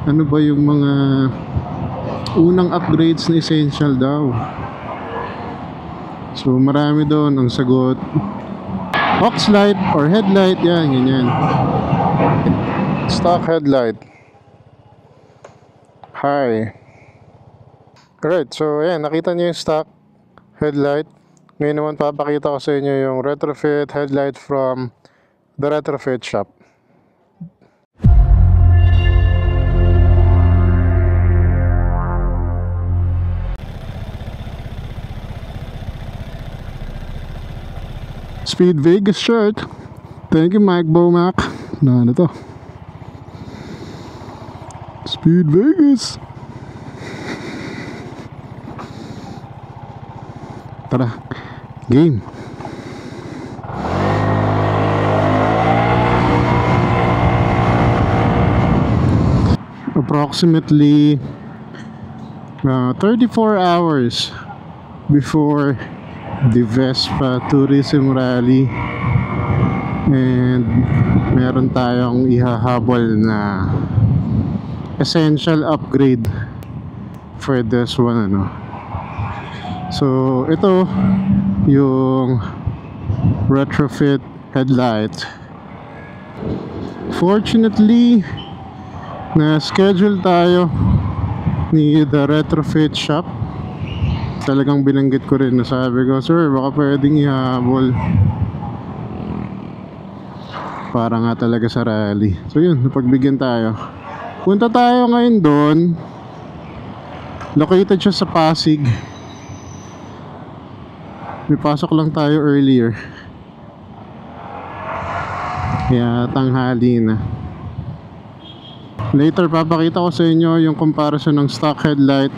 ano ba yung mga unang upgrades na essential daw. So marami doon ang sagot. Box light or headlight, yan, ganyan. Stock headlight. Hi. Alright, so ayan, nakita niyo yung stock headlight. Ngayon naman papakita ko sa inyo yung retrofit headlight from the retrofit shop. Speed Vegas shirt. Thank you, Mike Bomac. Ano to? Speed Vegas. Tara, game. Approximately 34 hours before the Vespa Tourism Rally, and meron tayong ihahabol na essential upgrade for this one, ano. So ito yung retrofit headlight. Fortunately, na schedule tayo ni the retrofit shop. Talagang binanggit ko rin, na sabi ko, sir, baka pwedeng ihabol para nga talaga sa rally. So yun, napagbigyan tayo. Punta tayo ngayon doon. Located siya sa Pasig. May pasok lang tayo earlier, kaya tanghali na. Later papakita ko sa inyo yung comparison ng stock headlight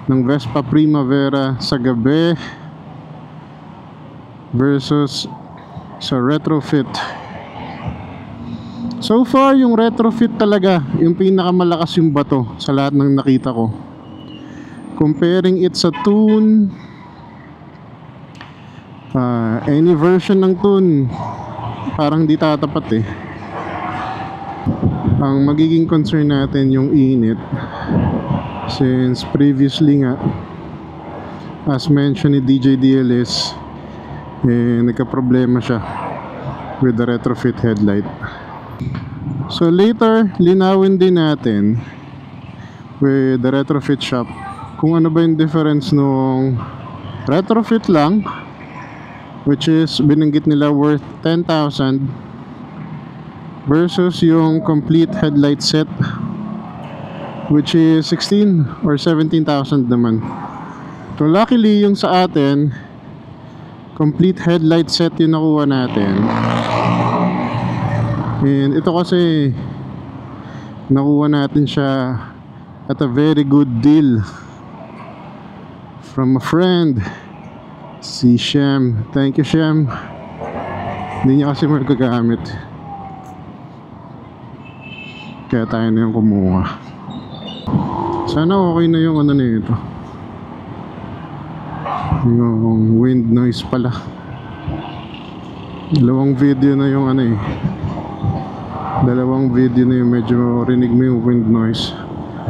ng Vespa Primavera sa gabi versus sa retrofit. So far yung retrofit talaga yung pinakamalakas yung bato sa lahat ng nakita ko. Comparing it sa tune, any version ng tune parang di tatapat eh. Ang magiging concern natin yung init, since previously nga, as mentioned ni DJ DLS, nagka-problema siya with the retrofit headlight. So later, linawin din natin with the retrofit shop kung ano ba yung difference nung retrofit lang, which is binanggit nila worth 10,000, versus yung complete headlight set, which is 16 or 17,000 naman. So luckily yung sa atin, complete headlight set yung nakuha natin. And ito kasi nakuha natin siya at a very good deal from a friend, si Shem. Thank you, Shem. Hindi niya kasi magagamit, kaya tayo na yung kumuha. Sana okay na yung ano nito, yung wind noise pala. Dalawang video na yung ano eh, dalawang video na yung medyo rinig mo yung wind noise.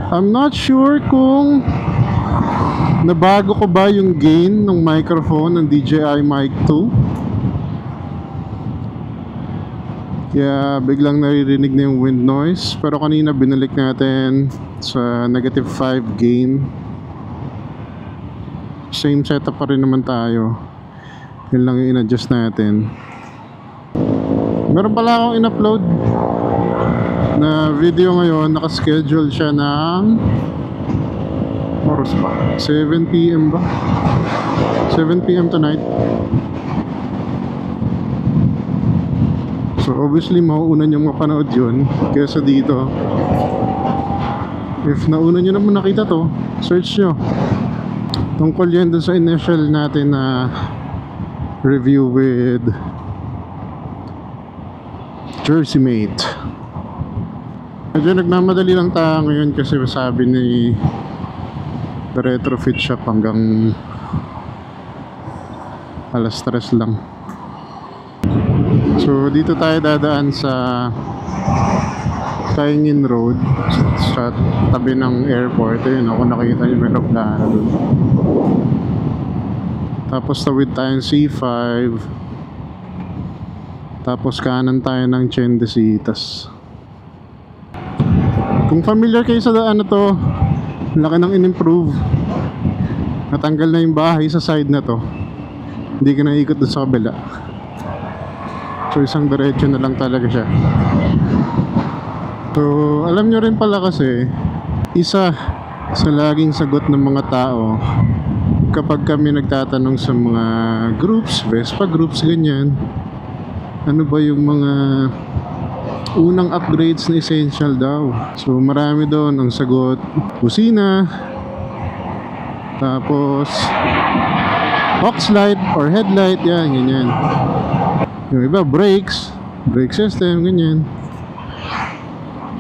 I'm not sure kung nabago ko ba yung gain ng microphone ng DJI Mic 2, kaya biglang naririnig na yung wind noise. Pero kanina binalik natin sa -5 gain. Same setup pa rin naman tayo, yun lang yung in-adjust natin. Meron pala akong in-upload na video ngayon, nakaschedule siya ng oras pa, 7 PM ba? 7 PM tonight. So obviously mauuna nyo mapanood yun kaysa dito. If nauna nyo naman nakita to, search nyo. Tungkol yan dun sa initial natin na review with Jersey Mate. Medyo nagmamadali lang tayo ngayon kasi sabi ni the retrofit shop hanggang alas 3 lang. So dito tayo dadaan sa Kaingin Road sa tabi ng airport. Ayun, ako nakita yung aeroplano doon. Tapos tawid tayong C5. Tapos kanan tayo ng Chendesitas. Kung familiar kayo sa daan na to, laki ng in-improve. Natanggal na yung bahay sa side na to. Hindi ka na ikot doon sa kabila. So isang diretso na lang talaga siya. So alam nyo rin pala kasi, isa sa laging sagot ng mga tao kapag kami nagtatanong sa mga groups, Vespa groups, ganyan, ano ba yung mga unang upgrades na essential daw. So marami doon ang sagot, busina, tapos aux light or headlight, yan, ganyan. Yung iba, brakes, brake system, ganyan.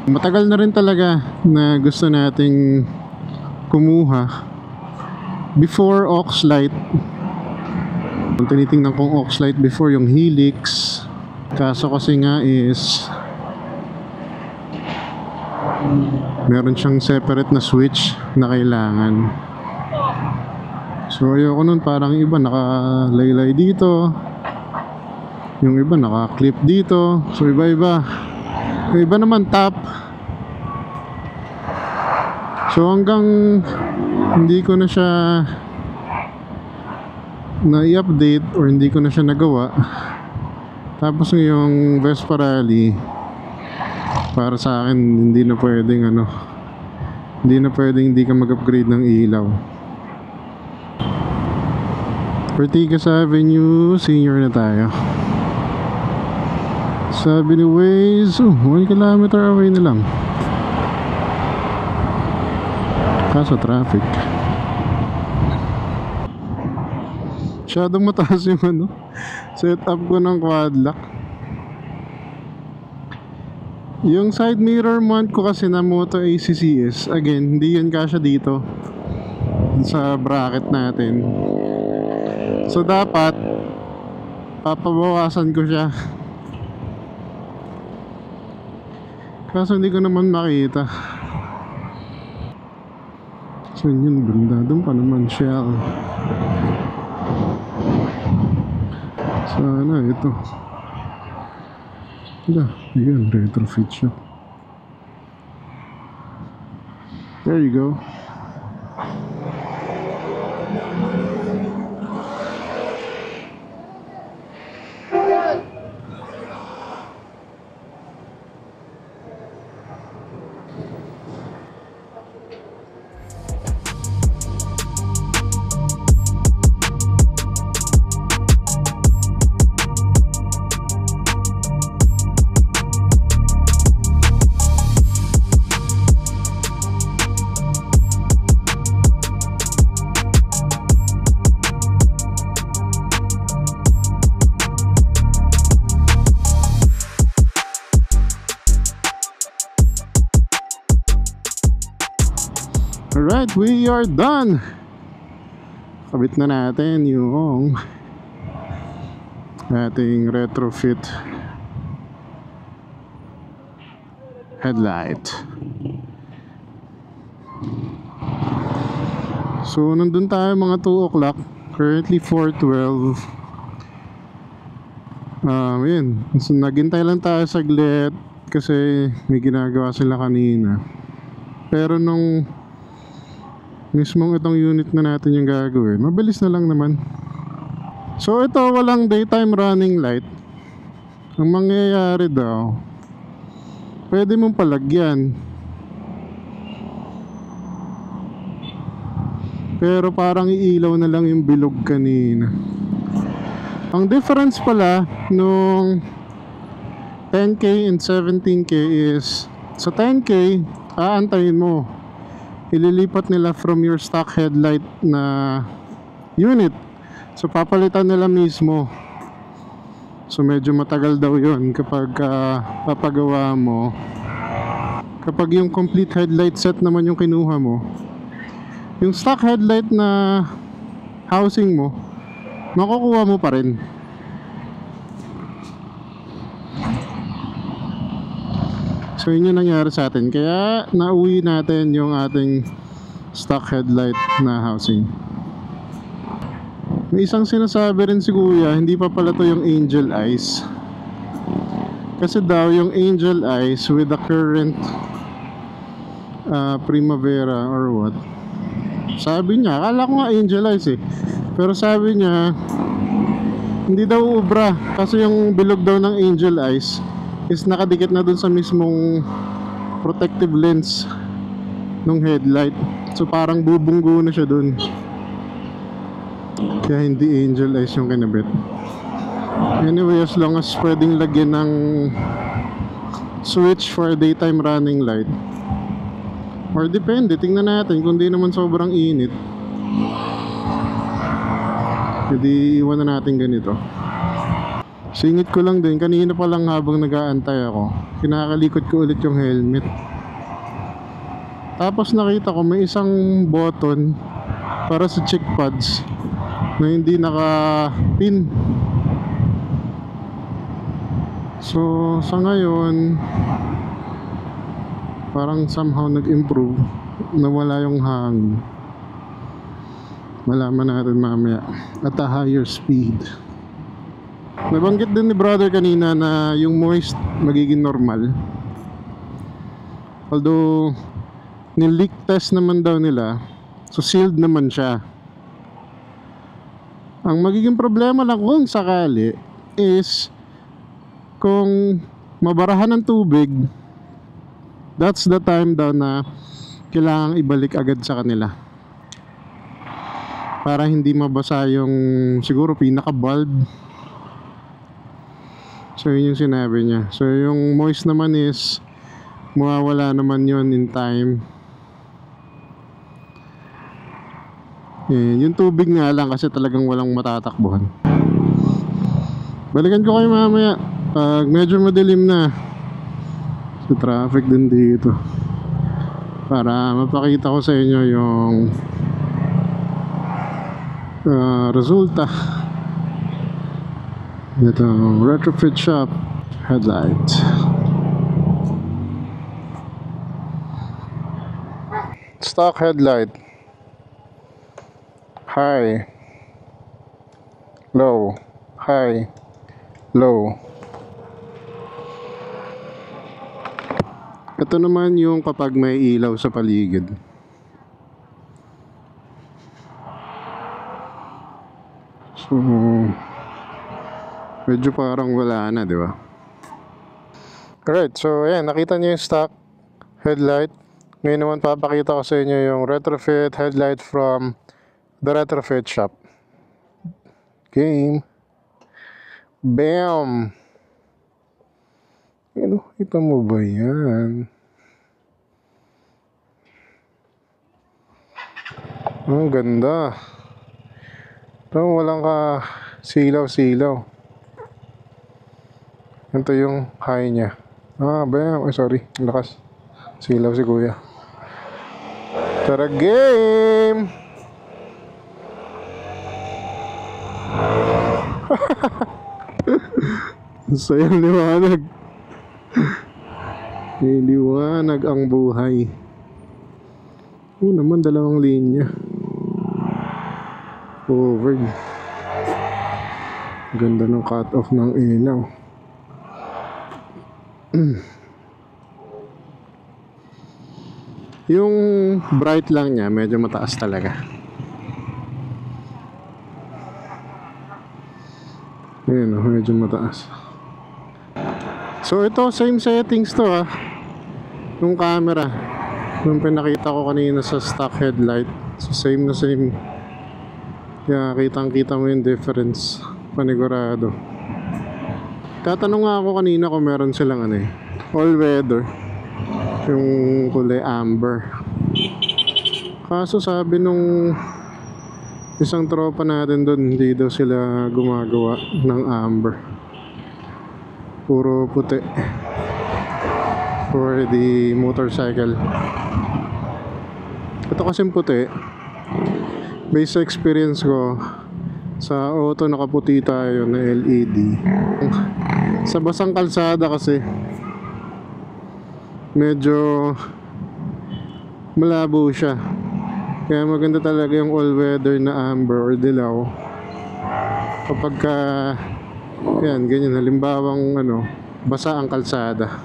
Matagal na rin talaga na gusto nating kumuha before aux light. Kung tinitingnan kong aux light before, yung Helix, kaso kasi nga is meron siyang separate na switch na kailangan. So ayoko nun, parang iba nakalaylay dito, yung iba naka-clip dito. So iba-iba. Yung iba naman top. So hanggang hindi ko na siya na-i-update or hindi ko na siya nagawa. Tapos ngayong Vespa Rally, para sa akin hindi na pwedeng hindi ka mag-upgrade ng ilaw. Ortigas Avenue, senior na tayo. Sabi ni Waze, 1 kilometer away na lang. Kaso traffic. Masyadong mataas yung setup ko ng quad lock. Yung side mirror mount ko kasi na Moto ACCS, again, hindi yan kasya dito sa bracket natin. So dapat papabawasan ko siya. Kaso hindi ko naman makita. So yun, banda. Doon pa naman Shell. Sana ito. Yun, retrofit siya. There you go. Alright, we are done. Kabit na natin yung ating retrofit headlight. So nandun tayo mga 2 o'clock. Currently 4:12. Yun, so, naghintay lang tayo saglit kasi may ginagawa sila kanina. Pero nung mismong itong unit na natin yung gagawin, mabilis na lang naman. So ito, walang daytime running light. Ang mangyayari daw, pwede mong palagyan, pero parang iilaw na lang yung bilog kanina. Ang difference pala nung 10K and 17K is, sa 10K aantayin mo, ililipat nila from your stock headlight na unit. So papalitan nila mismo. So medyo matagal daw yun kapag papagawa mo. Kapag yung complete headlight set naman yung kinuha mo, yung stock headlight na housing mo, makukuha mo pa rin. So yun yung nangyari sa atin. Kaya nauwi natin yung ating stock headlight na housing. May isang sinasabi rin si kuya, hindi pa pala to yung angel eyes. Kasi daw yung angel eyes with the current primavera or what, sabi niya, akala ko nga angel eyes eh, pero sabi niya hindi daw ubra kasi yung bilog daw ng angel eyes is nakadikit na dun sa mismong protective lens ng headlight, so parang bubunggo na siya dun, kaya hindi angel eyes yung kinabit. Anyway, as long as pwedeng lagyan ng switch for daytime running light, or depende, tingnan natin kung di naman sobrang init, hindi iwan na natin ganito. Singit ko lang din, kanina pa lang habang nag-aantay ako, kinakalikot ko ulit yung helmet. Tapos nakita ko may isang button para sa check pads na hindi naka-pin. So sa ngayon parang somehow nag-improve, nawala yung hangin. Malaman natin mamaya at a higher speed. Nabanggit din ni brother kanina na yung moist magiging normal, although ni-leak test naman daw nila, so sealed naman siya. Ang magiging problema lang kung sakali is kung mabarahan ng tubig, that's the time daw na kailangang ibalik agad sa kanila para hindi mabasa yung siguro pinaka bulb. So yun yung sinabi niya. So yung moist naman is mawawala naman yun in time. Yung tubig nga lang kasi talagang walang matatakbuhan. Balikan ko kayo mamaya pag medyo madilim na. So traffic din dito para mapakita ko sa inyo yung resulta. Ito, retrofit shop headlight. Stock headlight, high, low, high, low. Ito naman yung kapag may ilaw sa paligid. So medyo parang wala na, di ba? Alright, so ayan, nakita niyo yung stock headlight. Ngayon naman papakita ko sa inyo yung retrofit headlight from the retrofit shop. Game. Bam! Ano, kita mo ba yan? Ang ganda. Ito, walang ka silaw-silaw. Ito yung high niya. Bam! Ay, sorry. Ang lakas. Silaw si kuya. Tara, game! Sayang liwanag. Liwanag ang buhay. Naman dalawang linya. Over. Ganda ng cut off ng ilaw. Yung bright lang niya medyo mataas talaga. Ayan, medyo mataas. So ito, same settings to yung camera yung pinakita ko kanina sa stock headlight. So same na same. Kaya kitang kita mo yung difference, panigurado. Tatanong nga ako kanina kung meron silang all weather, yung kulay amber. Kaso sabi nung isang tropa natin doon, hindi daw sila gumagawa ng amber, puro puti for the motorcycle. Ito kasing puti, based sa experience ko sa auto, nakaputi tayo na LED. Sa basang kalsada kasi medyo malabo siya. Kaya maganda talaga yung all-weather na amber or dilaw kapag ka yan, ganyan, halimbawang basa ang kalsada.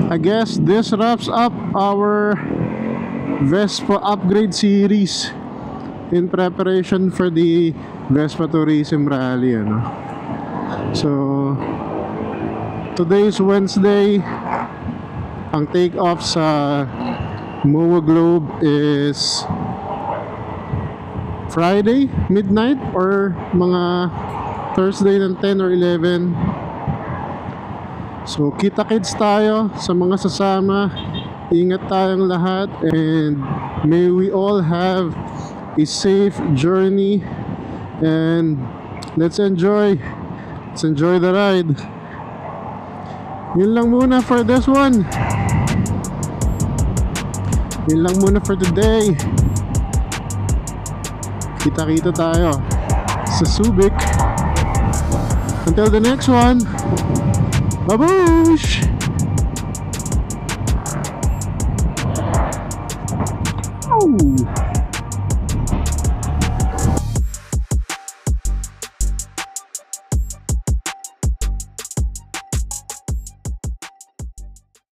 I guess this wraps up our Vespa upgrade series in preparation for the Vespa Tourism Rally, So today's Wednesday. Ang take off sa MOA Globe is Friday midnight or mga Thursday ng 10 or 11. So kita-kits tayo sa mga sasama. Ingat tayong lahat, and may we all have a safe journey, and let's enjoy the ride. Yun lang muna for this one. Yun lang muna for today. Kita-kita tayo sa Subic. Until the next one, babush!